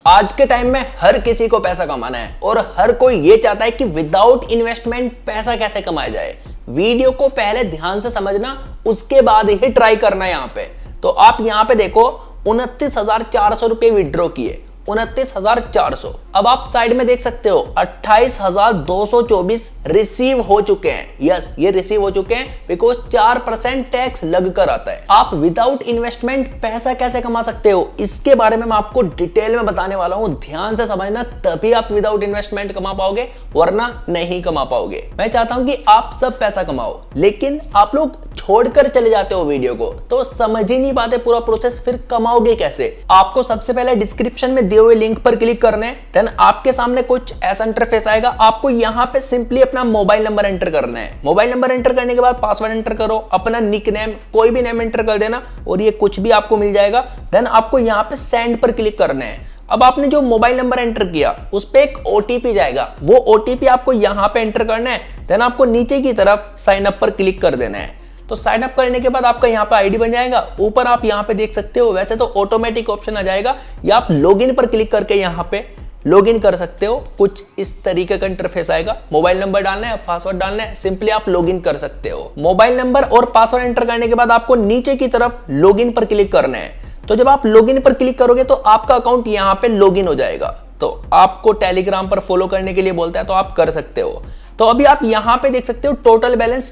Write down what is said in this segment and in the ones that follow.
आज के टाइम में हर किसी को पैसा कमाना है और हर कोई ये चाहता है कि विदाउट इन्वेस्टमेंट पैसा कैसे कमाया जाए। वीडियो को पहले ध्यान से समझना, उसके बाद ही ट्राई करना। यहाँ पे तो आप यहाँ पे देखो 29,400 रुपए विड्रॉ किए, 29,400। अब आप साइड में देख सकते हो 28,224 रिसीव हो चुके हैं। यस, ये रिसीव हो चुके हैं बिकॉज 4% टैक्स लग कर आता है। आप विदाउट इन्वेस्टमेंट पैसा कैसे कमा सकते हो, इसके बारे में मैं आपको डिटेल में बताने वाला हूं। ध्यान से समझना, तभी आप विदाउट इन्वेस्टमेंट कमा पाओगे, वरना नहीं कमा पाओगे। मैं चाहता हूं कि आप सब पैसा कमाओ, लेकिन आप लोग छोड़कर चले जाते हो वीडियो को, तो समझ ही नहीं पाते पूरा प्रोसेस, फिर कमाओगे कैसे। आपको सबसे पहले डिस्क्रिप्शन में दिए हुए लिंक पर क्लिक करना है। देन आपके सामने कुछ ऐसा इंटरफेस आएगा। आपको यहाँ पे सिंपली अपना मोबाइल नंबर एंटर करना है। मोबाइल नंबर एंटर करने के बाद पासवर्ड एंटर करो, अपना निक नेम कोई भी नेम एंटर कर देना और ये कुछ भी आपको मिल जाएगा। देन आपको यहाँ पे सेंड पर क्लिक करना है। अब आपने जो मोबाइल नंबर एंटर किया उस पे एक ओटीपी जाएगा, वो ओटीपी आपको यहाँ पे एंटर करना है। देन आपको नीचे की तरफ साइन अप पर क्लिक कर देना है। तो साइन अप करने के बाद आपका यहाँ पे आईडी बन जाएगा। ऊपर आप यहाँ पे देख सकते हो, वैसे तो ऑटोमेटिक ऑप्शन आ जाएगा, या आप लॉगिन पर क्लिक करके यहाँ पे लॉगिन कर सकते हो। कुछ इस तरीके का इंटरफेस आएगा। मोबाइल नंबर डालना है, पासवर्ड डालना है, सिंपली आप लॉगिन कर सकते हो। मोबाइल नंबर और पासवर्ड एंटर करने के बाद आपको नीचे की तरफ लॉगिन पर क्लिक करना है। तो जब आप लॉगिन पर क्लिक करोगे तो आपका अकाउंट यहाँ पे लॉगिन हो जाएगा। तो आपको टेलीग्राम पर फॉलो करने के लिए बोलता है, तो आप कर सकते हो। तो अभी आप यहाँ पे देख सकते हो टोटल बैलेंस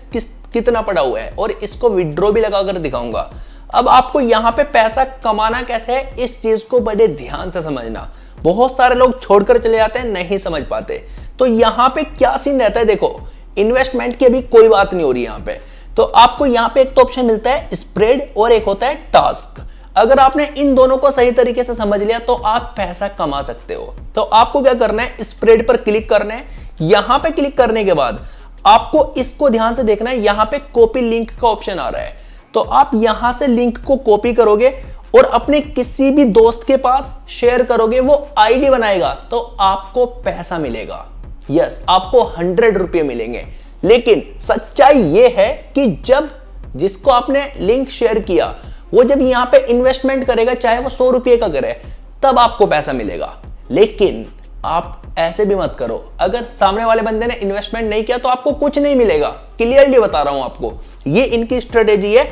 कितना पड़ा हुआ है, और इसको विड्रॉ भी लगाकर दिखाऊंगा। अब आपको यहाँ पे पैसा कमाना कैसे है, इस चीज को बड़े ध्यान से समझना। बहुत सारे लोग छोड़कर चले जाते हैं, नहीं समझ पाते। तो यहाँ पे क्या सीन रहता है, देखो इन्वेस्टमेंट की अभी कोई बात नहीं हो रही यहाँ पे। तो आपको यहाँ पे एक तो ऑप्शन मिलता है स्प्रेड और एक होता है टास्क। अगर आपने इन दोनों को सही तरीके से समझ लिया तो आप पैसा कमा सकते हो। तो आपको क्या करना है, स्प्रेड पर क्लिक करना है। यहां पे क्लिक करने के बाद आपको इसको ध्यान से देखना है, यहां पे कॉपी लिंक का ऑप्शन आ रहा है। तो आप यहां से लिंक को कॉपी करोगे और अपने किसी भी दोस्त के पास शेयर करोगे, वो आईडी बनाएगा, तो आपको पैसा मिलेगा। यस, आपको 100 रुपये मिलेंगे। लेकिन सच्चाई ये है कि जब जिसको आपने लिंक शेयर किया, वो जब यहां पे इन्वेस्टमेंट करेगा, चाहे वो 100 रुपये का करे, तब आपको पैसा मिलेगा। लेकिन आप ऐसे भी मत करो। अगर सामने वाले बंदे ने इन्वेस्टमेंट नहीं किया तो आपको कुछ नहीं मिलेगा। क्लियरली बता रहा हूं आपको, ये इनकी स्ट्रेटेजी है।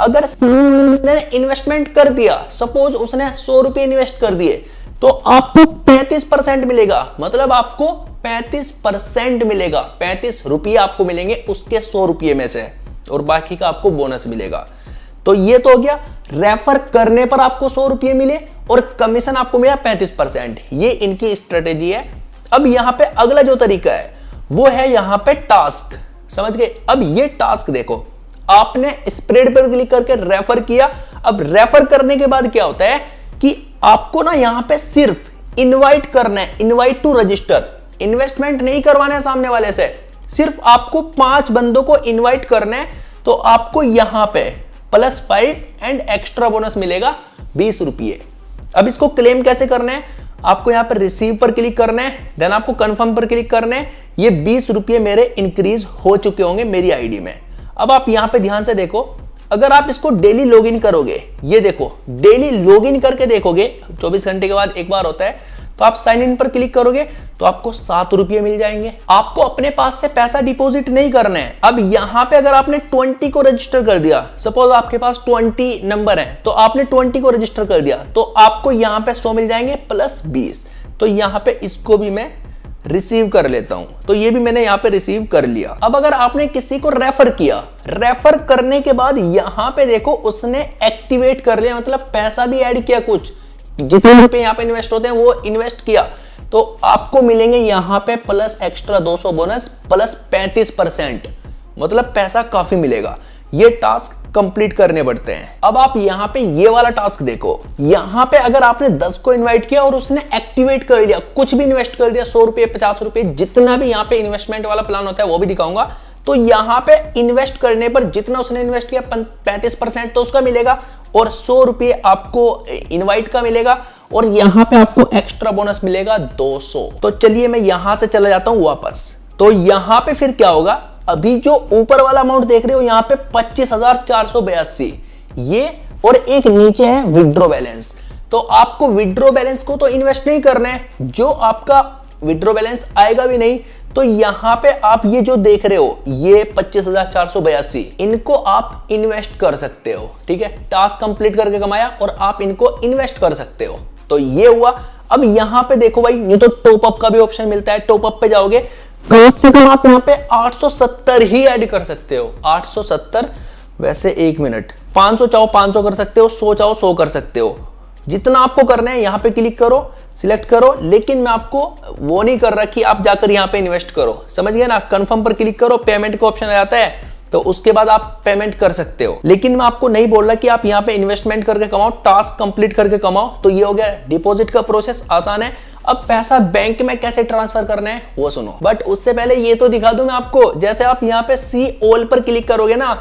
अगर ने इन्वेस्टमेंट कर दिया, सपोज उसने 100 रुपये इन्वेस्ट कर दिए, तो आपको 35% मिलेगा। मतलब आपको 35% मिलेगा, 35 रुपये आपको मिलेंगे उसके 100 रुपये में से, और बाकी का आपको बोनस मिलेगा। तो ये तो हो गया, रेफर करने पर आपको 100 रुपये मिले और कमीशन आपको मिला 35%। ये इनकी स्ट्रेटेजी है। अब यहां पे अगला जो तरीका है वो है यहां पे टास्क। समझ गए? अब ये टास्क देखो, आपने स्प्रेड पर क्लिक करके रेफर किया। अब रेफर करने के बाद क्या होता है कि आपको ना यहां पे सिर्फ इनवाइट करना है, इनवाइट टू रजिस्टर। इन्वेस्टमेंट नहीं करवाना है सामने वाले से, सिर्फ आपको 5 बंदों को इनवाइट करना है। तो आपको यहां पे +5 एंड एक्स्ट्रा बोनस मिलेगा 20 रुपये। अब इसको क्लेम कैसे करना है, आपको यहां पर रिसीव पर क्लिक करना है। देन आपको कंफर्म पर क्लिक करना है। ये 20 रुपये मेरे इंक्रीज हो चुके होंगे मेरी आईडी में। अब आप यहां पे ध्यान से देखो, अगर आप इसको डेली लॉगिन करोगे, ये देखो डेली लॉगिन करके देखोगे, 24 घंटे के बाद एक बार होता है, तो आप साइन इन पर क्लिक करोगे तो आपको 7 रुपये मिल जाएंगे। आपको अपने पास से पैसा डिपॉजिट नहीं करना है। अब यहां पे अगर आपने 20 को रजिस्टर कर दिया, सपोज आपके पास 20 नंबर है, तो आपने 20 को रजिस्टर कर दिया, तो आपको यहां पे 100 मिल जाएंगे +20। तो यहां पे इसको भी मैं रिसीव कर लेता हूं। तो ये भी मैंने यहां पे रिसीव कर लिया। अब अगर आपने किसी को रेफर किया, रेफर करने के बाद यहां पे देखो उसने एक्टिवेट कर लिया, मतलब पैसा भी ऐड किया, कुछ जितने रुपए यहाँ पे इन्वेस्ट होते हैं वो इन्वेस्ट किया, तो आपको मिलेंगे यहाँ पे प्लस एक्स्ट्रा 200 बोनस +35%। मतलब पैसा काफी मिलेगा। ये टास्क कंप्लीट करने पड़ते हैं। अब आप यहाँ पे ये वाला टास्क देखो, यहाँ पे अगर आपने 10 को इनवाइट किया और उसने एक्टिवेट कर लिया, कुछ भी इन्वेस्ट कर दिया, 100 रुपये 50 रुपये, जितना भी यहाँ पे इन्वेस्टमेंट वाला प्लान होता है वो भी दिखाऊंगा। तो यहाँ पे इन्वेस्ट करने पर जितना उसने इन्वेस्ट किया 35% तो उसका मिलेगा, और 100 रुपये आपको इनवाइट का मिलेगा, और यहाँ पे आपको एक्स्ट्रा बोनस मिलेगा 200। तो चलिए मैं यहां से चला जाता हूं वापस। तो यहाँ पे फिर क्या होगा, अभी जो ऊपर वाला अमाउंट देख रहे हो यहाँ पे 25,482, ये और एक नीचे है विड्रॉ बैलेंस। तो आपको विड्रॉ बैलेंस को तो इन्वेस्ट नहीं करना है, जो आपका विड्रॉ बैलेंस आएगा भी नहीं। तो यहां पे आप ये जो देख रहे हो ये 25,482 इनको आप इन्वेस्ट कर सकते हो। ठीक है, टास्क कंप्लीट करके कमाया और आप इनको इन्वेस्ट कर सकते हो। तो ये हुआ। अब यहां पे देखो भाई, ये तो टॉप अप का भी ऑप्शन मिलता है। टॉप अप पे जाओगे तो उससे कम आप यहाँ पे 870 ही ऐड कर सकते हो। 870 वैसे 1 मिनट 500 चाहो 500 कर सकते हो, 100 चाहो 100 कर सकते हो। जितना आपको करना है यहाँ पे क्लिक करो, सिलेक्ट करो। लेकिन मैं आपको वो नहीं कर रहा कि आप जाकर यहाँ पे इन्वेस्ट करो, समझ गए ना। कंफर्म पर क्लिक करो, पेमेंट का ऑप्शन आ जाता है, तो उसके बाद आप पेमेंट कर सकते हो। लेकिन मैं आपको नहीं बोल रहा कि आप यहाँ पे इन्वेस्टमेंट करके कमाओ, टास्क कंप्लीट करके कमाओ। तो ये हो गया डिपॉजिट का प्रोसेस, आसान है। अब पैसा बैंक में कैसे ट्रांसफर करना है वो सुनो, बट उससे पहले ये तो दिखा दूं मैं आपको। जैसे आप यहाँ पे सी ऑल पर क्लिक करोगे ना,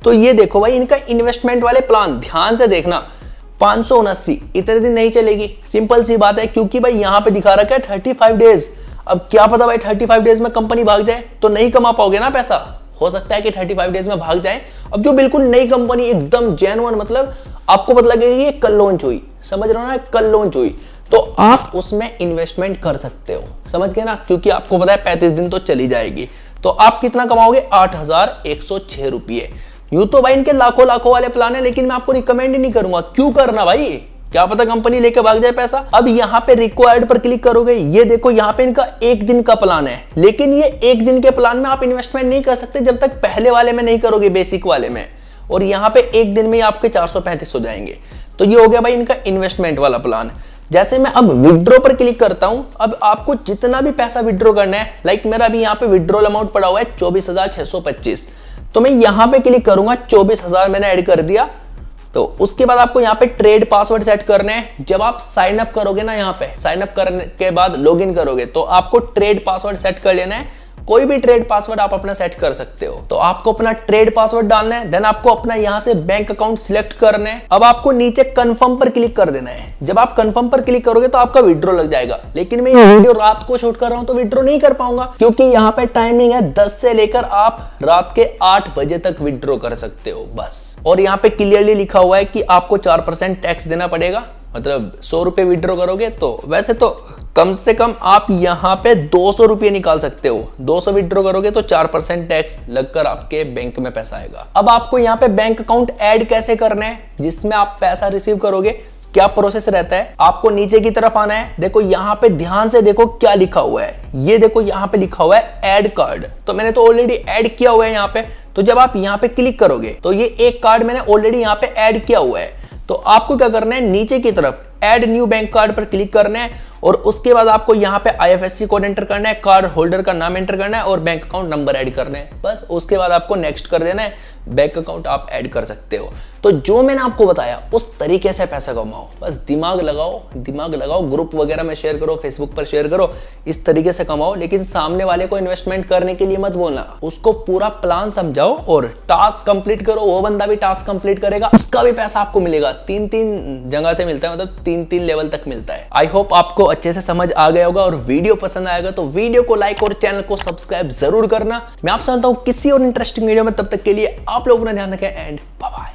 तो ये देखो भाई इनका इन्वेस्टमेंट वाले प्लान, ध्यान से देखना। 579 इतने दिन नहीं चलेगी, सिंपल सी बात है, क्योंकि भाई यहाँ पे दिखा रखा है 35 डेज। अब क्या पता भाई 35 डेज में कंपनी भाग जाए तो नहीं कमा पाओगे ना पैसा। हो सकता है कि 35 डेज में भाग जाए। अब जो बिल्कुल नई कंपनी एकदम जेन्युइन, मतलब आपको पता लगेगा कि ये कल लॉन्च हुई, समझ रहे हो ना, कल लॉन्च हुई, तो आप उसमें इन्वेस्टमेंट कर सकते हो, समझ गए ना। क्योंकि आपको पता है 35 दिन तो चली जाएगी। तो आप कितना कमाओगे? 8,106 रुपये। यूं तो भाई इनके लाखों लाखों वाले प्लान है, लेकिन मैं आपको रिकमेंड नहीं करूंगा। क्यों करना भाई, क्या पता कंपनी लेके भाग जाए पैसा। अब यहाँ पे रिक्वायर्ड पर क्लिक करोगे, ये देखो यहाँ पे इनका 1 दिन का प्लान है। लेकिन ये 1 दिन के प्लान में आप इन्वेस्टमेंट नहीं कर सकते जब तक पहले वाले में नहीं करोगे, बेसिक वाले में। और यहाँ पे 1 दिन में आपके 435 हो जाएंगे। तो ये हो गया भाई इनका इन्वेस्टमेंट वाला प्लान। जैसे मैं अब विड्रॉ पर क्लिक करता हूं, अब आपको जितना भी पैसा विड्रॉ करना है, लाइक मेरा भी यहाँ पे विड्रॉल अमाउंट पड़ा हुआ है 24,625। तो मैं यहाँ पे क्लिक करूंगा, 24,000 मैंने ऐड कर दिया। तो उसके बाद आपको यहाँ पे ट्रेड पासवर्ड सेट करने हैं। जब आप साइन अप करोगे ना, यहाँ पे साइन अप करने के बाद लॉगिन करोगे, तो आपको ट्रेड पासवर्ड सेट कर लेना है। कोई भी ट्रेड पासवर्ड आप अपना सेट कर सकते हो। तो आपको अपना ट्रेड पासवर्ड डालना है, देन आपको अपना यहाँ से बैंक अकाउंट सिलेक्ट करना है। अब आपको नीचे कंफर्म पर क्लिक कर देना है। जब आप कंफर्म पर क्लिक करोगे तो आपका विड्रॉ लग जाएगा। लेकिन मैं ये वीडियो रात को शूट कर रहा हूं तो विड्रॉ नहीं कर पाऊंगा, क्योंकि यहाँ पे टाइमिंग है 10 से लेकर आप रात के 8 बजे तक विड्रॉ कर सकते हो बस। और यहाँ पे क्लियरली लिखा हुआ है कि आपको 4% टैक्स देना पड़ेगा। मतलब 100 रुपए विड्रॉ करोगे तो वैसे तो कम से कम आप यहाँ पे 200 रुपये निकाल सकते हो। 200 विड्रॉ करोगे तो 4% टैक्स लगकर आपके बैंक में पैसा आएगा। अब आपको यहाँ पे बैंक अकाउंट ऐड कैसे करना है जिसमें आप पैसा रिसीव करोगे, क्या प्रोसेस रहता है। आपको नीचे की तरफ आना है। देखो यहाँ पे ध्यान से देखो क्या लिखा हुआ है। ये देखो यहाँ पे लिखा हुआ है ऐड कार्ड। तो मैंने तो ऑलरेडी ऐड किया हुआ है यहाँ पे। तो जब आप यहाँ पे क्लिक करोगे तो ये एक कार्ड मैंने ऑलरेडी यहाँ पे ऐड किया हुआ है। तो आपको क्या करना है, नीचे की तरफ ऐड न्यू बैंक कार्ड पर क्लिक करना है और उसके बाद आपको यहाँ पे IFSC कोड एंटर करना है, कार्ड होल्डर का नाम एंटर करना है और बैंक अकाउंट नंबर ऐड करना है। बस उसके बाद आपको नेक्स्ट कर देना है, बैंक अकाउंट आप ऐड कर सकते हो। तो जो मैंने आपको बताया उस तरीके से पैसा कमाओ। बस दिमाग लगाओ, ग्रुप वगैरह में शेयर करो, फेसबुक पर शेयर करो, इस तरीके से कमाओ। लेकिन सामने वाले को इन्वेस्टमेंट करने के लिए मत बोलना, उसको पूरा प्लान समझाओ और टास्क कंप्लीट करो। वो बंदा भी टास्क कंप्लीट करेगा, उसका भी पैसा आपको मिलेगा। 3 जगह से मिलता है, मतलब 3 लेवल तक मिलता है। आई होप आपको अच्छे से समझ आ गया होगा और वीडियो पसंद आएगा तो वीडियो को लाइक और चैनल को सब्सक्राइब जरूर करना। मैं आपसे मिलता हूं किसी और इंटरेस्टिंग वीडियो में, तब तक के लिए आप लोगों ने ध्यान रखें एंड बाय बाय।